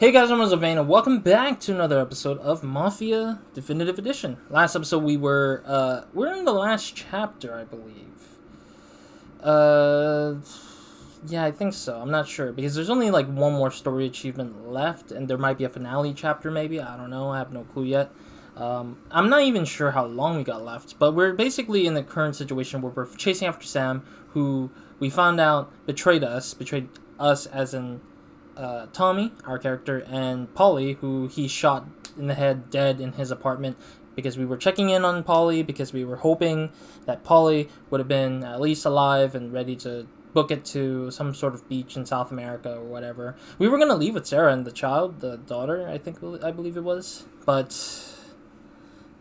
Hey guys, I'm RozaldVaneGAME, and welcome back to another episode of Mafia Definitive Edition. Last episode we're in the last chapter, I believe. Yeah, I think so. I'm not sure because there's only like one more story achievement left, and there might be a finale chapter, maybe. I don't know. I have no clue yet. I'm not even sure how long we got left, but we're basically in the current situation where we're chasing after Sam, who we found out betrayed us as in Tommie, our character, and Polly, who he shot in the head dead in his apartment because we were checking in on Polly because we were hoping that Polly would have been at least alive and ready to book it to some sort of beach in South America or whatever. We were going to leave with Sarah and the daughter, I believe it was, but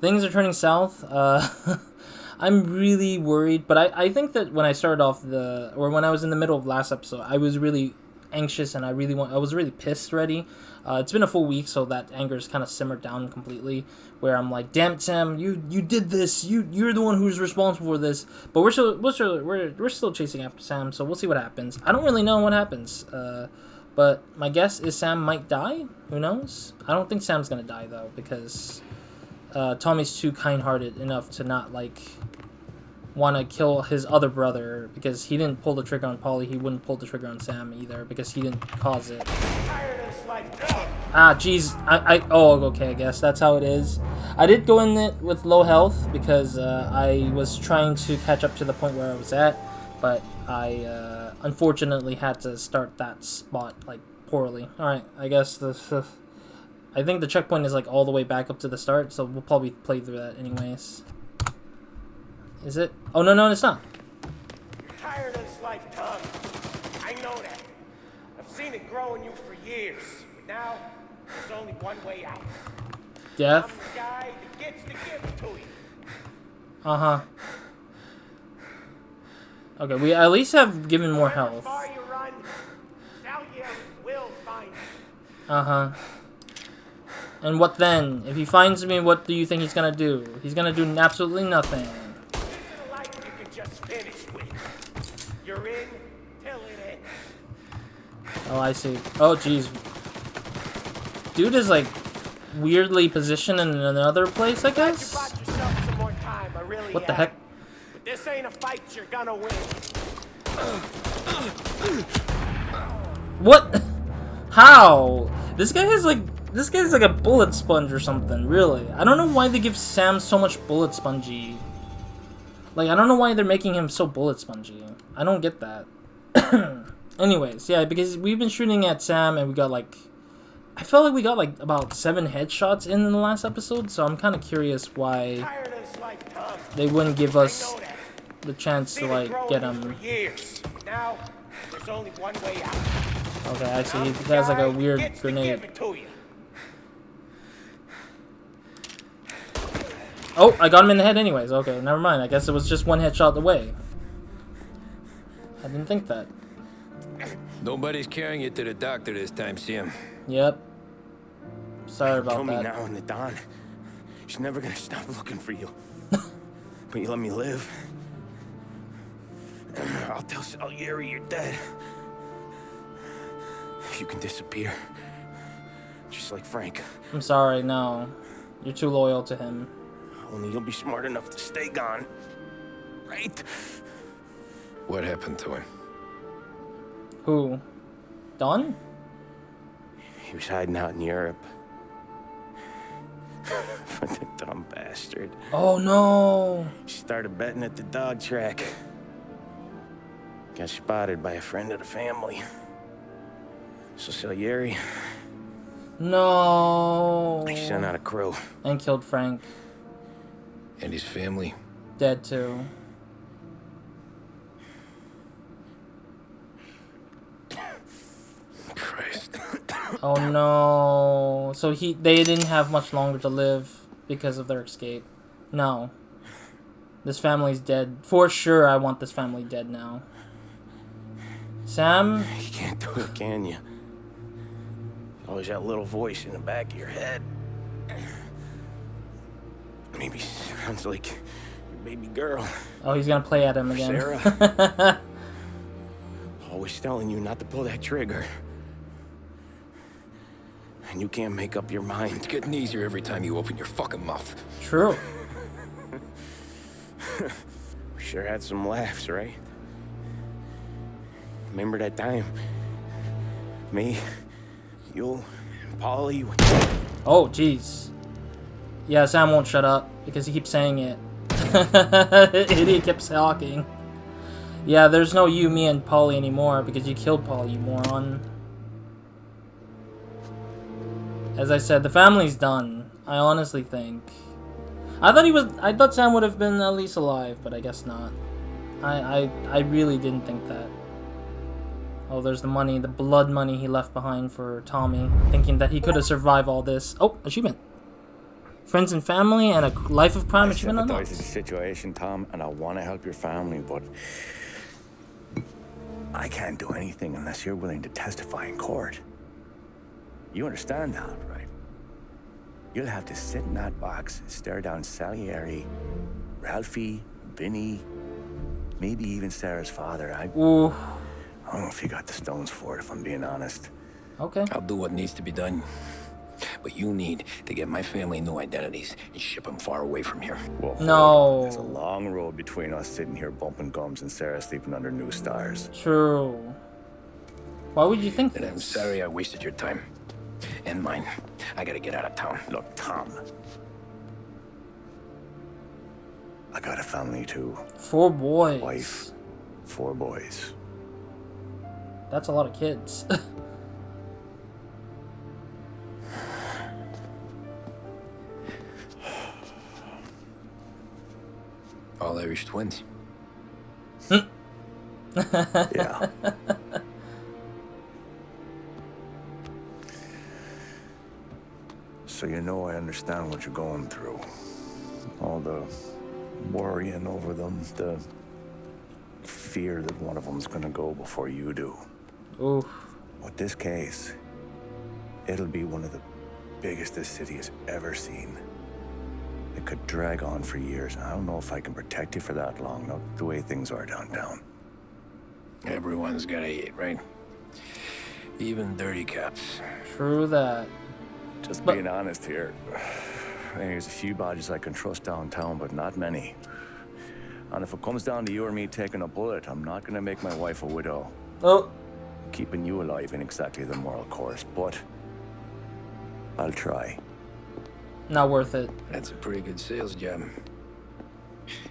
things are turning south. I'm really worried, but I think that when I started off when I was in the middle of last episode, I was really anxious and I was really pissed already. It's been a full week, so that anger's kind of simmered down completely, where I'm like, damn it, Sam, you did this, you're the one who's responsible for this. But we're still chasing after Sam, so we'll see what happens. I don't really know what happens, but my guess is Sam might die. Who knows? I don't think Sam's gonna die though, because Tommie's too kind-hearted enough to not want to kill his other brother, because he didn't pull the trigger on Polly. He wouldn't pull the trigger on Sam either because he didn't cause it. Ah, jeez. Oh, okay, I guess that's how it is. I did go in it with low health because I was trying to catch up to the point where I was at, but I unfortunately had to start that spot poorly. Alright, I guess I think the checkpoint is all the way back up to the start, so we'll probably play through that anyways. Is it? Oh, no, it's not. You're tired of this life, Tom. I know that. I've seen it grow in you for years. But now, there's only one way out. Death? I'm the guy that gets to give it to you. Uh-huh. Okay, we at least have given more health. Far you run, Salieri will find you. Uh-huh. And what then? If he finds me, what do you think he's gonna do? He's gonna do absolutely nothing. You're in till it ends. Oh, I see. Oh, jeez. Dude is weirdly positioned in another place, I guess? You bought yourself some more time, I really What the heck? But this ain't a fight you're gonna win. What? How? This guy's like a bullet sponge or something, really. I don't know why they give Sam so much bullet spongy. I don't know why they're making him so bullet spongy. I don't get that. Anyways, yeah, because we've been shooting at Sam and we got I felt like we got about 7 headshots in the last episode, so I'm kind of curious why they wouldn't give us the chance to get him. Now, there's only one way out. Okay, I see. He has a weird grenade. Oh, I got him in the head anyways. Okay, never mind. I guess it was just one headshot away. I didn't think that. Nobody's carrying you to the doctor this time, Sam. Yep. Sorry about Tommie that. now in the dawn. She's never gonna stop looking for you. But you let me live. I'll tell Salieri you're dead. You can disappear. Just like Frank. I'm sorry, no. You're too loyal to him. Only you'll be smart enough to stay gone. Right? What happened to him? Who? Don? He was hiding out in Europe. But the dumb bastard. Oh no! He started betting at the dog track. Got spotted by a friend of the family. So Salieri... No! He sent out a crew. And killed Frank. And his family? Dead too. Christ. Oh no. So they didn't have much longer to live because of their escape. No. This family's dead. For sure I want this family dead now. Sam? You can't do it, can you? Always that little voice in the back of your head. Maybe sounds like your baby girl. Oh, he's gonna play at him again. Sarah. Always telling you not to pull that trigger. and you can't make up your mind. It's getting easier every time you open your fucking mouth. True. We sure had some laughs, right? Remember that time? Me, you, and Polly. Oh, jeez. Yeah, Sam won't shut up because he keeps saying it. Idiot keeps talking. Yeah, there's no you, me, and Polly anymore because you killed Polly, you moron. As I said, the family's done. I honestly think. I thought Sam would have been at least alive, but I guess not. I really didn't think that. Oh, there's the money, the blood money he left behind for Tommie, thinking that he could have survived all this. Oh, achievement. Friends and family and a life of crime achievement unlocked. I sympathize with the situation, Tom, and I want to help your family, but I can't do anything unless you're willing to testify in court. You understand that, right? You'll have to sit in that box, stare down Salieri, Ralphie, Vinny, maybe even Sarah's father. Ooh. I don't know if you got the stones for it, if I'm being honest. Okay. I'll do what needs to be done. But you need to get my family new identities and ship them far away from here. Well, hold No. on. There's a long road between us sitting here bumping gums and Sarah sleeping under new stars. True. Why would you think And I'm this? sorry I wasted your time. And mine. I gotta get out of town. Look, Tom. I got a family too. 4 boys. Wife, 4 boys. That's a lot of kids. All Irish twins. Yeah. So you know I understand what you're going through. All the worrying over them, the fear that one of them's gonna go before you do. Oof. With this case, it'll be one of the biggest this city has ever seen. It could drag on for years. I don't know if I can protect you for that long, not the way things are downtown. Everyone's gotta eat, right? Even dirty cops. True that. Just But- being honest here, there's a few bodies I can trust downtown, but not many. And if it comes down to you or me taking a bullet, I'm not gonna make my wife a widow. Oh. Keeping you alive ain't exactly the moral course, but I'll try. Not worth it. That's a pretty good sales job.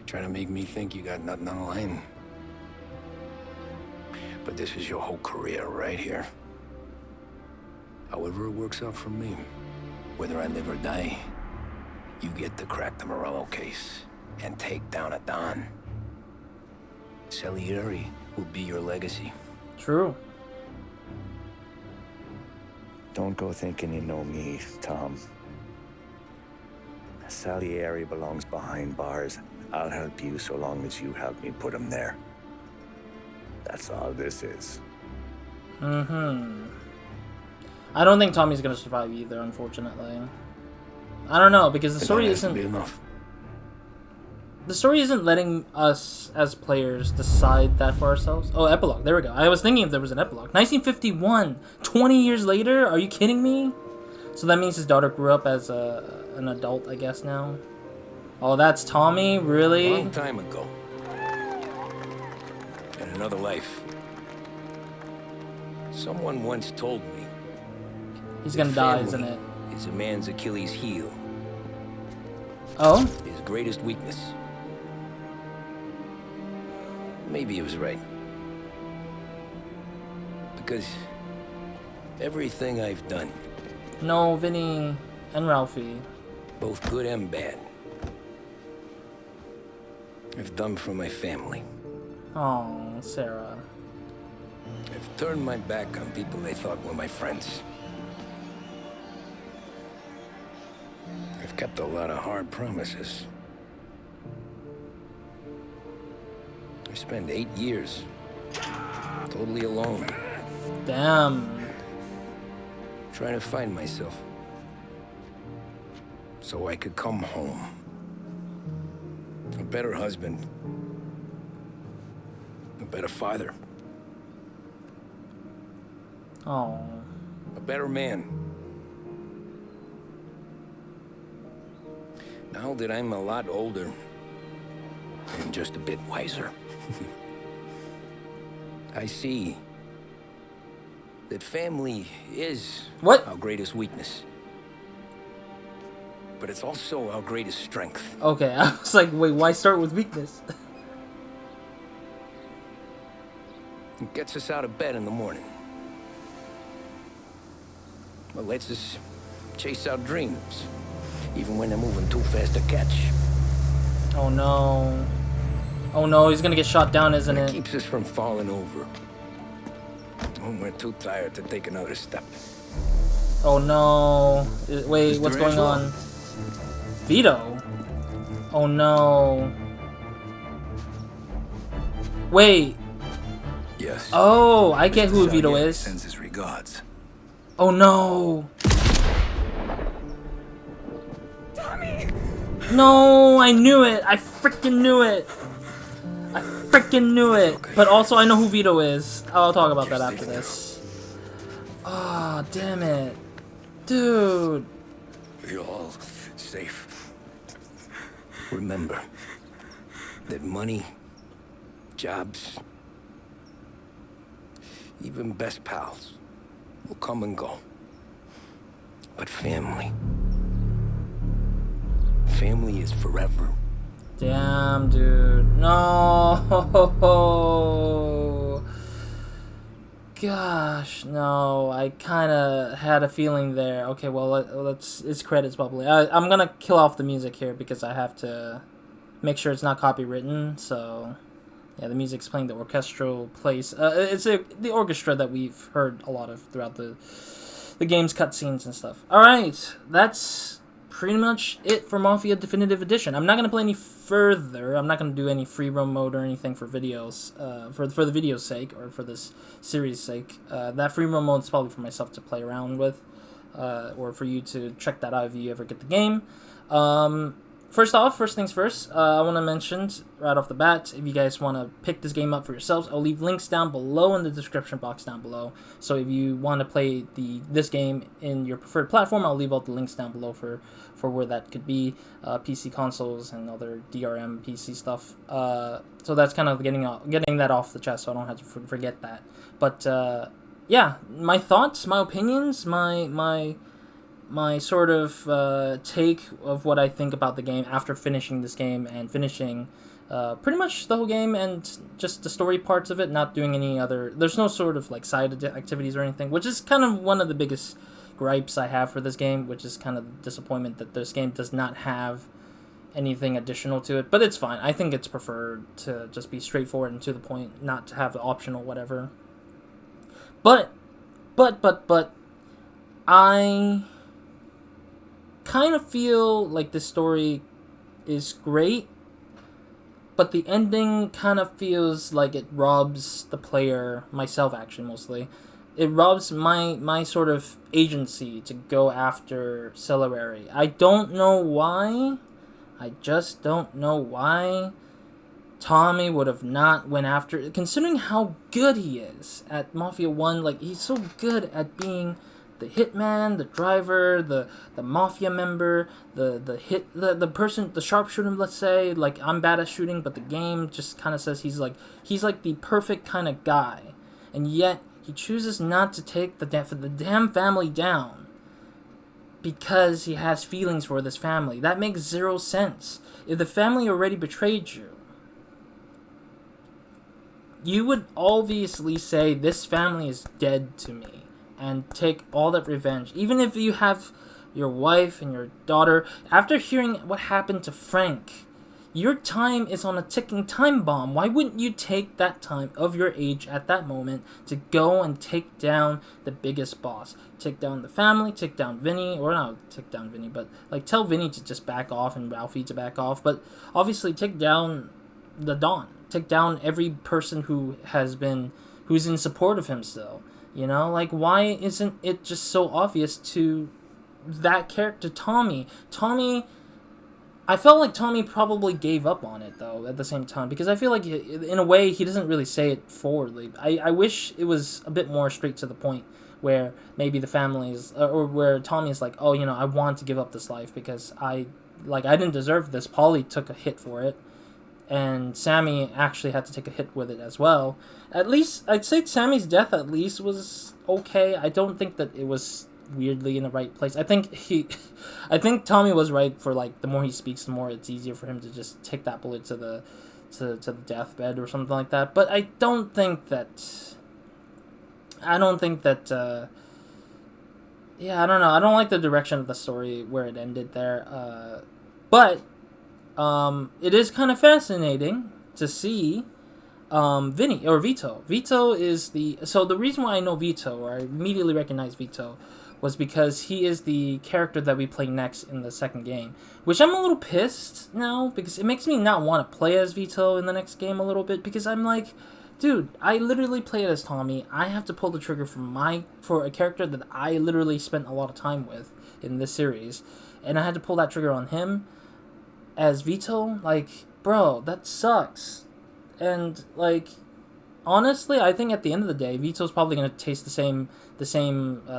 Trying to make me think you got nothing on the line. But this is your whole career right here. However it works out for me, whether I live or die, you get to crack the Morello case and take down a Don. Salieri will be your legacy. True. Don't go thinking you know me, Tom. Salieri belongs behind bars. I'll help you so long as you help me put him there. That's all this is. Mm-hmm. I don't think Tommie's gonna survive either, unfortunately. I don't know, because the story That has to isn't... be enough. The story isn't letting us, as players, decide that for ourselves. Oh, epilogue. There we go. I was thinking if there was an epilogue. 1951! 20 years later? Are you kidding me? So that means his daughter grew up as an adult, I guess, now. Oh, that's Tommie? A Really? long time ago. In another life. Someone once told me He's gonna die, family isn't it? is a man's Achilles heel, Oh? his greatest weakness. Maybe he was right. Because everything I've done, No, Vinny and Ralphie. both good and bad, I've done for my family. Oh, Sarah. I've turned my back on people they thought were my friends. I've kept a lot of hard promises. I spent 8 years totally alone, Damn. trying to find myself so I could come home. A better husband, a better father, Oh. a better man. Now that I'm a lot older and just a bit wiser, I see that family is What? our greatest weakness. But it's also our greatest strength. Okay, I was like, wait, why start with weakness? It gets us out of bed in the morning. It lets us chase our dreams, even when they're moving too fast to catch. Oh no. Oh no, he's gonna get shot down, isn't It it? keeps us from falling over when we're too tired to take another step. Oh no. Wait, Mr. what's going Angelo? on? Vito? Oh no. Wait. Yes. Oh, I get who Mr. Vito Salieri is. sends his regards. Oh no. Tommie! No, I knew it. I freaking knew it. I freaking knew it. Okay. But also, I know who Vito is. I'll talk about that You're after safe this. Ah, damn it. Dude. You're all safe. Remember that money, jobs, even best pals will come and go. But family is forever. Damn, dude. No. Gosh, no. I kind of had a feeling there. Okay, well, it's credits probably. I'm gonna kill off the music here because I have to make sure it's not copywritten. So, yeah, the music's playing the orchestral place. It's the orchestra that we've heard a lot of throughout the game's cutscenes and stuff. All right, that's pretty much it for Mafia Definitive Edition. I'm not gonna play any further. I'm not gonna do any free roam mode or anything for videos, for the video's sake or for this series' sake. That free roam mode is probably for myself to play around with, or for you to check that out if you ever get the game. First things first, I want to mention right off the bat, if you guys want to pick this game up for yourselves, I'll leave links down below in the description box down below. So if you want to play this game in your preferred platform, I'll leave all the links down below for where that could be, PC consoles and other DRM PC stuff. So that's kind of getting that off the chest, so I don't have to forget that. But yeah, my thoughts, my opinions, my sort of take of what I think about the game after finishing this game and finishing pretty much the whole game and just the story parts of it, not doing any other... There's no sort of like side activities or anything, which is kind of one of the biggest gripes I have for this game, which is kind of the disappointment that this game does not have anything additional to it. But it's fine. I think it's preferred to just be straightforward and to the point, not to have the optional whatever. But I kind of feel like the story is great, but the ending kind of feels like it robs the player, myself actually mostly, it robs my sort of agency to go after Celery. I don't know why. I just don't know why Tommie would have not went after, considering how good he is at Mafia 1. Like, he's so good at being the hitman, the driver, the mafia member, the person, the sharpshooter, let's say. Like, I'm bad at shooting, but the game just kind of says he's like the perfect kind of guy, and yet he chooses not to take the damn family down because he has feelings for this family. That makes zero sense. If the family already betrayed you, you would obviously say this family is dead to me and take all that revenge. Even if you have your wife and your daughter, after hearing what happened to Frank, your time is on a ticking time bomb. Why wouldn't you take that time of your age at that moment to go and take down the biggest boss? Take down the family, take down Vinny, or not take down Vinny, but like tell Vinny to just back off and Ralphie to back off, but obviously take down the Don. Take down every person who's in support of him still. You know, like, why isn't it just so obvious to that character, Tommie? I felt like Tommie probably gave up on it, though, at the same time, because I feel like, in a way, he doesn't really say it forwardly. I wish it was a bit more straight to the point, where maybe the families, or where Tommie is like, oh, you know, I want to give up this life because I like, I didn't deserve this. Polly took a hit for it, and Sammy actually had to take a hit with it as well. At least, I'd say Sammy's death at least was okay. I don't think that it was weirdly in the right place. I think Tommie was right for, like, the more he speaks, the more it's easier for him to just take that bullet to the deathbed or something like that. But I don't think that... yeah, I don't know. I don't like the direction of the story where it ended there. But it is kind of fascinating to see Vinny, or Vito. Vito is the... So the reason why I know Vito, or I immediately recognize Vito, was because he is the character that we play next in the second game. Which I'm a little pissed now, because it makes me not want to play as Vito in the next game a little bit, because I'm like... Dude, I literally played as Tommie. I have to pull the trigger for a character that I literally spent a lot of time with in this series. And I had to pull that trigger on him as Vito. Like, bro, that sucks. And, like, honestly, I think at the end of the day, Vito's probably going to taste the same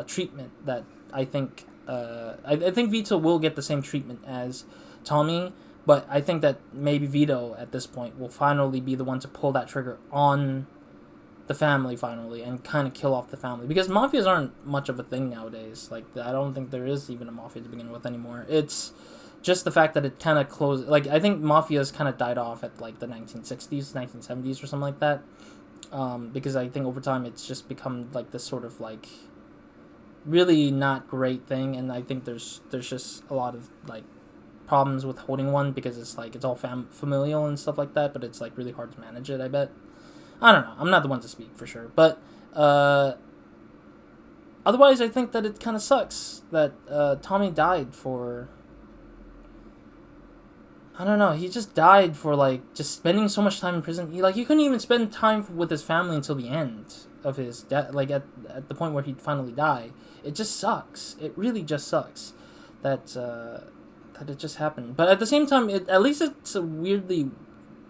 treatment that I think... I think Vito will get the same treatment as Tommie. But I think that maybe Vito, at this point, will finally be the one to pull that trigger on the family, finally, and kind of kill off the family. Because mafias aren't much of a thing nowadays. Like, I don't think there is even a mafia to begin with anymore. It's just the fact that it kind of closed... Like, I think mafias kind of died off at, like, the 1960s, 1970s, or something like that. Because I think over time it's just become, like, this sort of, like, really not great thing. And I think there's just a lot of, like, problems with holding one, because it's like it's all familial and stuff like that, but it's like really hard to manage it, I bet. I don't know, I'm not the one to speak for sure, but otherwise I think that it kind of sucks that Tommie died for... I don't know, he just died for, like, just spending so much time in prison. He couldn't even spend time with his family until the end of his death, like at the point where he'd finally die. It just sucks. It really just sucks that it just happened. But at the same time, at least it's a weirdly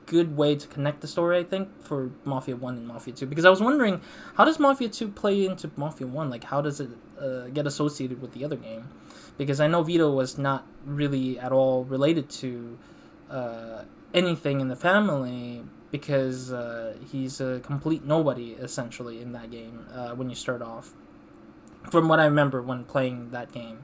good way to connect the story, I think, for Mafia 1 and Mafia 2. Because I was wondering, how does Mafia 2 play into Mafia 1? Like, how does it get associated with the other game? Because I know Vito was not really at all related to anything in the family, because he's a complete nobody, essentially, in that game when you start off. From what I remember when playing that game.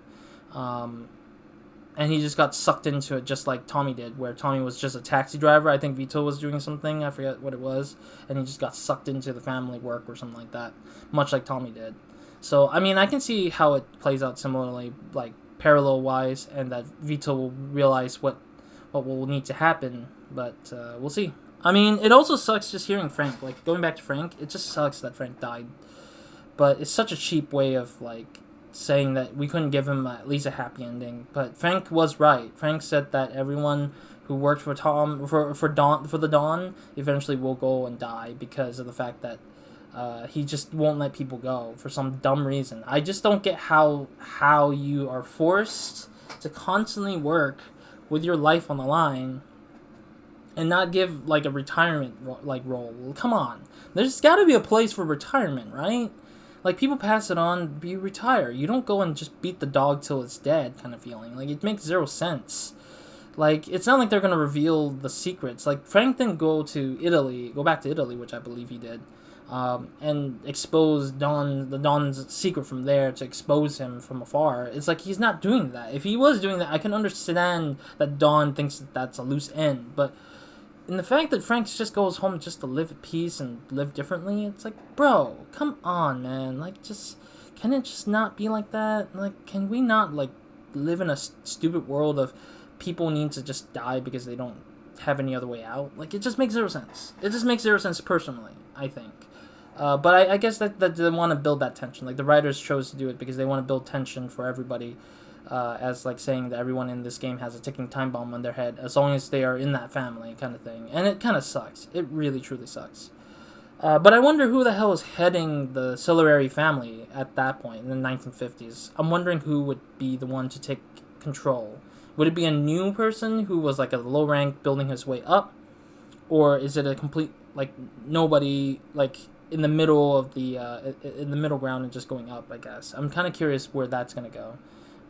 And he just got sucked into it just like Tommie did, where Tommie was just a taxi driver. I think Vito was doing something, I forget what it was, and he just got sucked into the family work or something like that, much like Tommie did. So, I mean, I can see how it plays out similarly, like, parallel-wise, and that Vito will realize what will need to happen, but we'll see. I mean, it also sucks just hearing Frank. Like, going back to Frank, it just sucks that Frank died. But it's such a cheap way of, like, saying that we couldn't give him at least a happy ending. But Frank was right. Frank said that everyone who worked for the Dawn eventually will go and die because of the fact that he just won't let people go for some dumb reason. I just don't get how you are forced to constantly work with your life on the line and not give, like, a retirement role. Come on, there's got to be a place for retirement, right? Like, people pass it on, you retire. You don't go and just beat the dog till it's dead kind of feeling. Like, it makes zero sense. Like, it's not like they're going to reveal the secrets. Like, Frank didn't go back to Italy, which I believe he did, and expose the Don's secret from there to expose him from afar. It's like, he's not doing that. If he was doing that, I can understand that Don thinks that that's a loose end, but in the fact that Frank just goes home just to live at peace and live differently, it's like, bro, come on, man. Like, can it just not be like that? Like, can we not, like, live in a stupid world of people need to just die because they don't have any other way out? Like, it just makes zero sense. It just makes zero sense personally, I think. But I guess that they want to build that tension. Like, the writers chose to do it because they want to build tension for everybody. As, like, saying that everyone in this game has a ticking time bomb on their head as long as they are in that family kind of thing. And it kind of sucks. It really, truly sucks. But I wonder who the hell is heading the Solari family at that point in the 1950s. I'm wondering who would be the one to take control. Would it be a new person who was, like, a low rank building his way up? Or is it a complete, like, nobody, like, in the middle of the, in the middle ground and just going up, I guess? I'm kind of curious where that's going to go.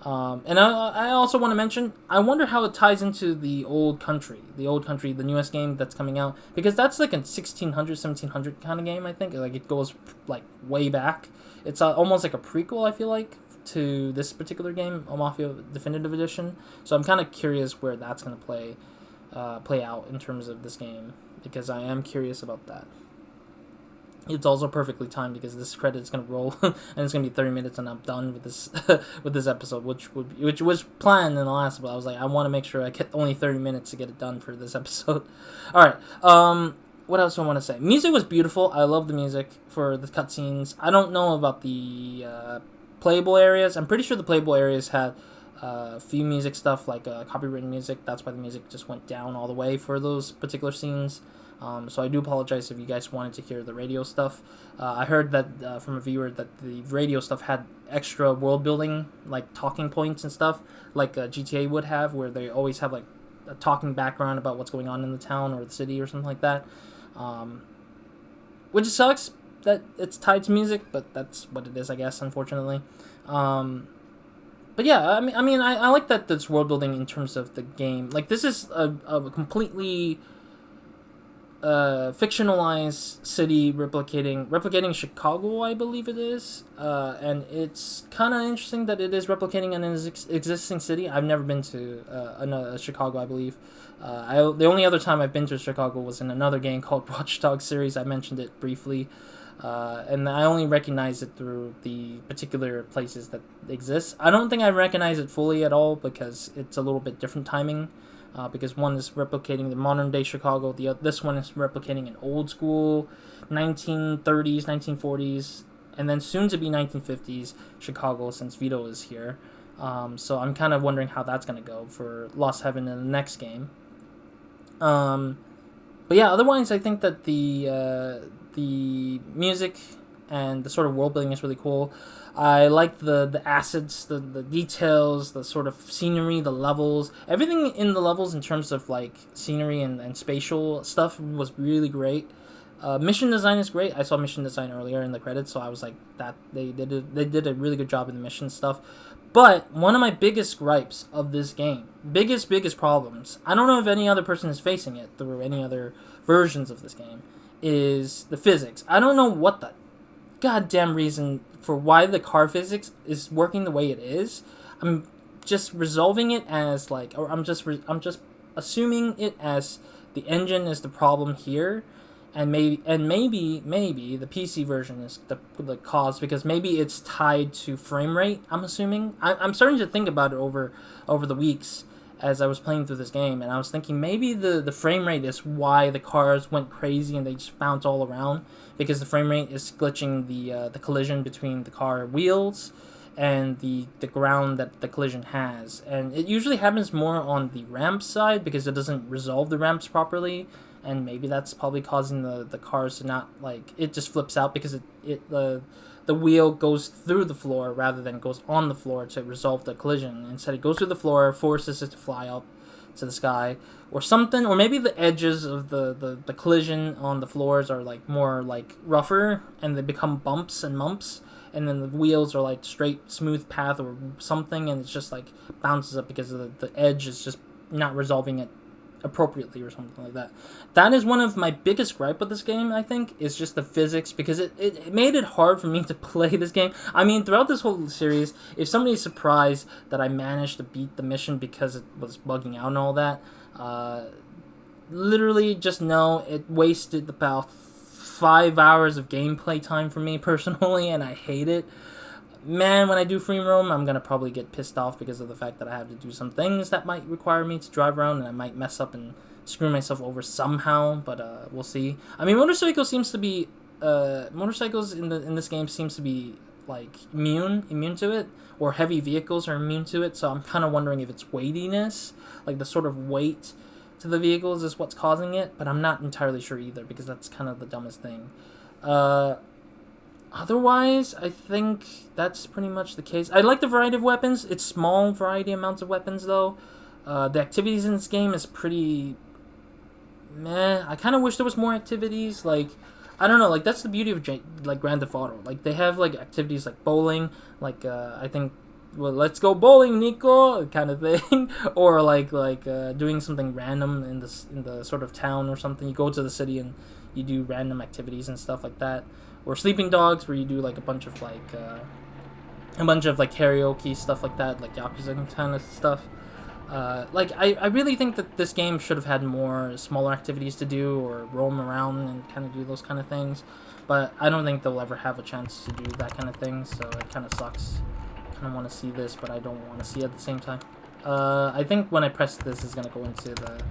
And I also want to mention, I wonder how it ties into the old country, the newest game that's coming out, because that's like a 1600, 1700 kind of game, I think. Like, it goes, like, way back. It's almost like a prequel, I feel like, to this particular game, Mafia Definitive Edition. So I'm kind of curious where that's going to play out in terms of this game, because I am curious about that. It's also perfectly timed because this credit is gonna roll, and it's gonna be 30 minutes, and I'm done with this with this episode, which was planned in the last. But I was like, I want to make sure I get only 30 minutes to get it done for this episode. All right. What else do I want to say? Music was beautiful. I love the music for the cutscenes. I don't know about the playable areas. I'm pretty sure the playable areas had a few music stuff, like copywritten music. That's why the music just went down all the way for those particular scenes. So I do apologize if you guys wanted to hear the radio stuff. I heard that from a viewer that the radio stuff had extra world building, like talking points and stuff, like GTA would have, where they always have like a talking background about what's going on in the town or the city or something like that. Which sucks that it's tied to music, but that's what it is, I guess, unfortunately. But yeah, I mean, I like that this world building in terms of the game. Like, this is a completely fictionalized city replicating Chicago, I believe it is, and it's kind of interesting that it is replicating an existing city. I've never been to Chicago, I believe. The only other time I've been to Chicago was in another game called Watch Dogs series. I mentioned it briefly, and I only recognize it through the particular places that exist. I don't think I recognize it fully at all because it's a little bit different timing. Because one is replicating the modern day Chicago, this one is replicating an old school 1930s, 1940s, and then soon to be 1950s Chicago, since Vito is here. So I'm kind of wondering how that's going to go for Lost Heaven in the next game. But yeah, otherwise I think that the music and the sort of world building is really cool. I like the assets, the details, the sort of scenery, the levels. Everything in the levels in terms of like scenery and spatial stuff was really great. Mission design is great. I saw mission design earlier in the credits, so I was like, that they did a really good job in the mission stuff. But one of my biggest gripes of this game, biggest problems, I don't know if any other person is facing it through any other versions of this game, is the physics. I don't know what the goddamn reason for why the car physics is working the way it is. I'm just resolving it as like, or I'm just assuming it as the engine is the problem here, and maybe the PC version is the cause, because maybe it's tied to frame rate. I'm assuming. I'm starting to think about it over the weeks as I was playing through this game, and I was thinking maybe the frame rate is why the cars went crazy and they just bounce all around, because the frame rate is glitching the collision between the car wheels and the ground that the collision has. And it usually happens more on the ramp side because it doesn't resolve the ramps properly, and maybe that's probably causing the cars to not, like, it just flips out because the wheel goes through the floor rather than goes on the floor to resolve the collision. Instead, it goes through the floor, forces it to fly up to the sky or something. Or maybe the edges of the collision on the floors are like more like rougher and they become bumps and mumps, and then the wheels are like straight smooth path or something, and it's just like bounces up because of the edge is just not resolving it appropriately or something like that. That is one of my biggest gripe with this game, I think, is just the physics, because it made it hard for me to play this game. I mean, throughout this whole series, if somebody's surprised that I managed to beat the mission because it was bugging out and all that, literally just know it wasted about 5 hours of gameplay time for me personally, and I hate it. Man, when I do free roam, I'm going to probably get pissed off because of the fact that I have to do some things that might require me to drive around, and I might mess up and screw myself over somehow, but we'll see. I mean, motorcycles in this game seems to be like immune to it, or heavy vehicles are immune to it, so I'm kind of wondering if it's weightiness, like the sort of weight to the vehicles is what's causing it, but I'm not entirely sure either, because that's kind of the dumbest thing. Otherwise, I think that's pretty much the case. I like the variety of weapons. It's small variety amounts of weapons, though. The activities in this game is pretty meh. I kind of wish there was more activities. Like, I don't know. Like, that's the beauty of like Grand Theft Auto. Like, they have like activities like bowling. Like, I think well, let's go bowling, Nico, kind of thing, or like doing something random in the sort of town or something. You go to the city and you do random activities and stuff like that, or Sleeping Dogs, where you do like a bunch of karaoke stuff like that, like Yakuza kind of stuff. I really think that this game should have had more smaller activities to do, or roam around and kind of do those kind of things. But I don't think they'll ever have a chance to do that kind of thing, so it kind of sucks. I kind of want to see this, but I don't want to see it at the same time. I think when I press this, it's going to go into the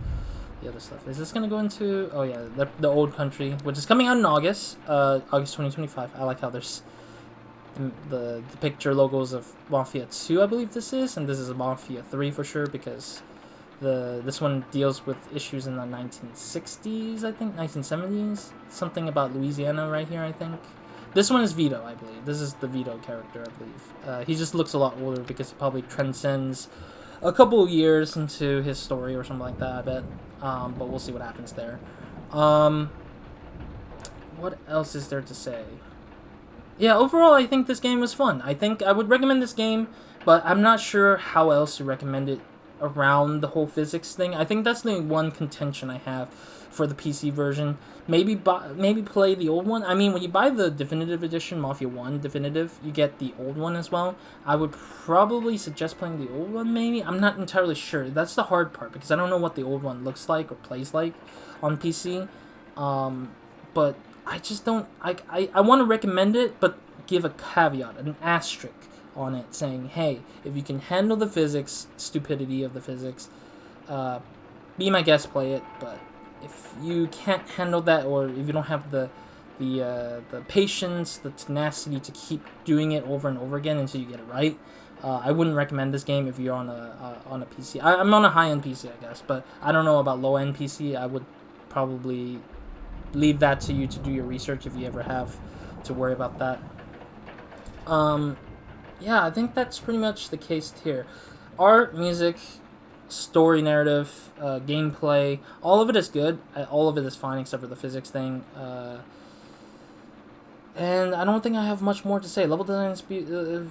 other stuff. Is this going to go into... Oh, yeah, the Old Country, which is coming out in August. August 2025. I like how there's the picture logos of Mafia 2, I believe this is. And this is a Mafia 3 for sure, because this one deals with issues in the 1960s, I think, 1970s. Something about Louisiana right here, I think. This one is Vito, I believe. This is the Vito character, I believe. He just looks a lot older because he probably transcends a couple of years into his story or something like that, I bet. But we'll see what happens there. What else is there to say? Yeah, overall, I think this game was fun. I think I would recommend this game, but I'm not sure how else to recommend it around the whole physics thing. I think that's the one contention I have for the PC version. Maybe play the old one. I mean, when you buy the Definitive Edition, Mafia 1 Definitive, you get the old one as well. I would probably suggest playing the old one, maybe. I'm not entirely sure. That's the hard part, because I don't know what the old one looks like or plays like on PC. But I just don't... I want to recommend it, but give a caveat, an asterisk on it, saying, hey, if you can handle the physics, stupidity of the physics, be my guest, play it. But if you can't handle that, or if you don't have the patience, the tenacity to keep doing it over and over again until you get it right, I wouldn't recommend this game if you're on a PC. I'm on a high-end PC, I guess, but I don't know about low-end PC. I would probably leave that to you to do your research if you ever have to worry about that. Yeah, I think that's pretty much the case here. Art, music, story, narrative, gameplay, all of it is good. All of it is fine except for the physics thing. And I don't think I have much more to say. Level design is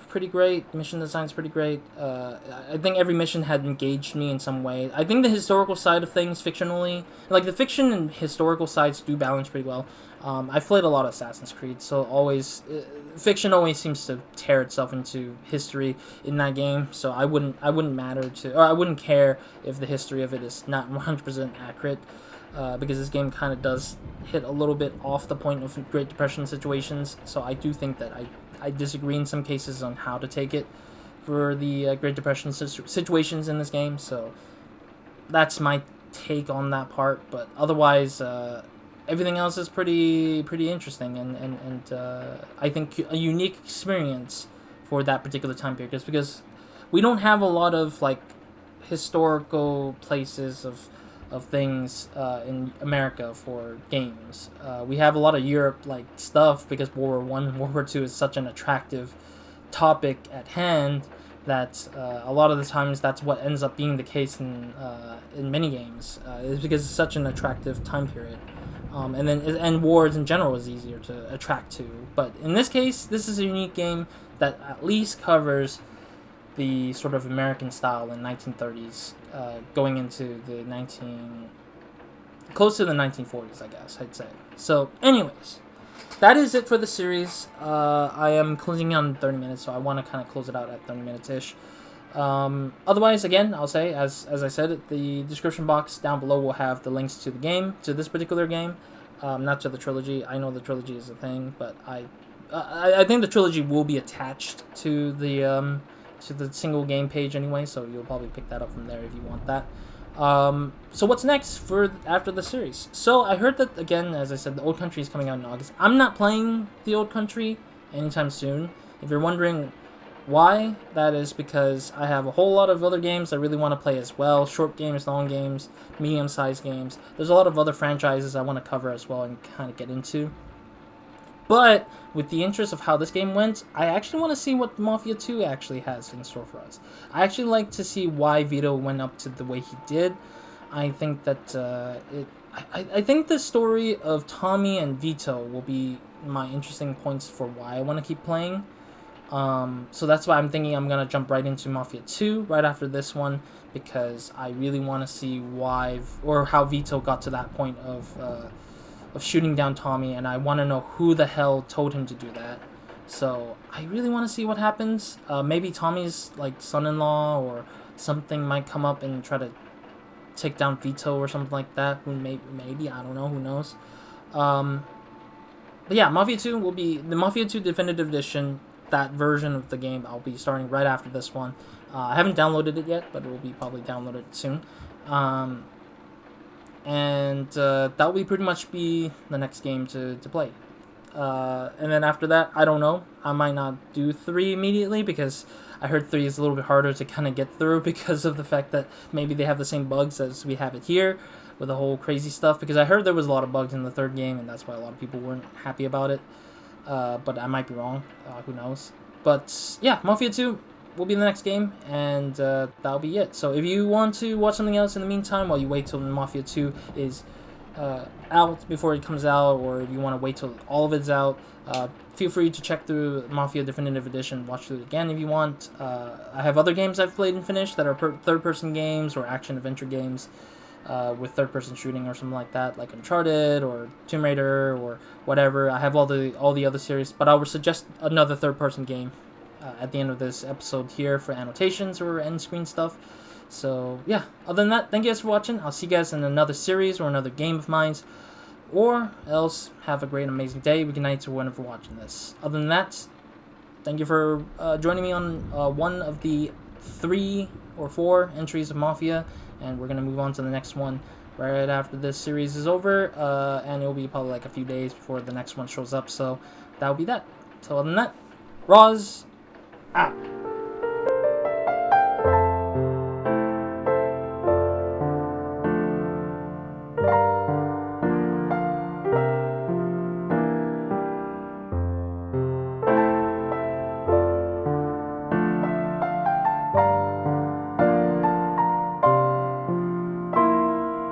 pretty great. Mission design is pretty great. I think every mission had engaged me in some way. I think the historical side of things, fictionally, like the fiction and historical sides do balance pretty well. I've played a lot of Assassin's Creed, so always fiction always seems to tear itself into history in that game. So I wouldn't care if the history of it is not 100% accurate. Because this game kind of does hit a little bit off the point of Great Depression situations, so I do think that I disagree in some cases on how to take it for the Great Depression situations in this game, so that's my take on that part, but otherwise, everything else is pretty interesting, and I think a unique experience for that particular time period, just because we don't have a lot of, like, historical places of things in America for games. We have a lot of Europe-like stuff because World War I and World War II is such an attractive topic at hand that a lot of the times that's what ends up being the case in many games. Is because it's such an attractive time period. And wars in general is easier to attract to. But in this case, this is a unique game that at least covers the sort of American style in 1930s, going into the close to the 1940s, I guess, I'd say. So, anyways, that is it for the series. I am closing on 30 minutes, so I want to kind of close it out at 30 minutes-ish. Otherwise, again, I'll say, as I said, the description box down below will have the links to the game, to this particular game, not to the trilogy. I know the trilogy is a thing, but I think the trilogy will be attached to the single game page anyway, so you'll probably pick that up from there if you want that. So what's next for after the series? So I heard that, again, as I said, the Old Country is coming out in August. I'm not playing the Old Country anytime soon. If you're wondering why, that is because I have a whole lot of other games I really want to play as well. Short games, long games, medium-sized games. There's a lot of other franchises I want to cover as well and kind of get into. But with the interest of how this game went, I actually want to see what Mafia 2 actually has in store for us. I actually like to see why Vito went up to the way he did. I think that I think the story of Tommie and Vito will be my interesting points for why I want to keep playing. So that's why I'm thinking I'm gonna jump right into Mafia 2 right after this one, because I really want to see why or how Vito got to that point of shooting down Tommie, and I want to know who the hell told him to do that. So I really want to see what happens. Maybe Tommie's like son-in-law or something might come up and try to take down Vito or something like that. Who maybe I don't know. Who knows? But yeah, Mafia 2 will be the Mafia 2 Definitive Edition. That version of the game I'll be starting right after this one. I haven't downloaded it yet, but it will be probably downloaded soon. And that will be pretty much be the next game to play. And then after that, I don't know. I might not do 3 immediately, because I heard 3 is a little bit harder to kind of get through because of the fact that maybe they have the same bugs as we have it here with the whole crazy stuff. Because I heard there was a lot of bugs in the 3rd game, and that's why a lot of people weren't happy about it. But I might be wrong. Who knows? But yeah, Mafia 2 will be the next game, and that'll be it. So if you want to watch something else in the meantime while you wait till Mafia 2 is out before it comes out, or if you want to wait till all of it's out, feel free to check through Mafia Definitive Edition, watch through it again if you want. I have other games I've played and finished that are third-person games or action-adventure games with third-person shooting or something like that, like Uncharted or Tomb Raider or whatever. I have all the other series, but I would suggest another third-person game at the end of this episode here for annotations or end-screen stuff. So yeah, other than that, thank you guys for watching. I'll see you guys in another series or another game of mine, or else have a great, amazing day, good night, or whenever watching this. Other than that, thank you for joining me on one of the 3 or 4 entries of Mafia, and we're going to move on to the next one right after this series is over, and it'll be probably like a few days before the next one shows up, so that'll be that. So other than that, Roz out.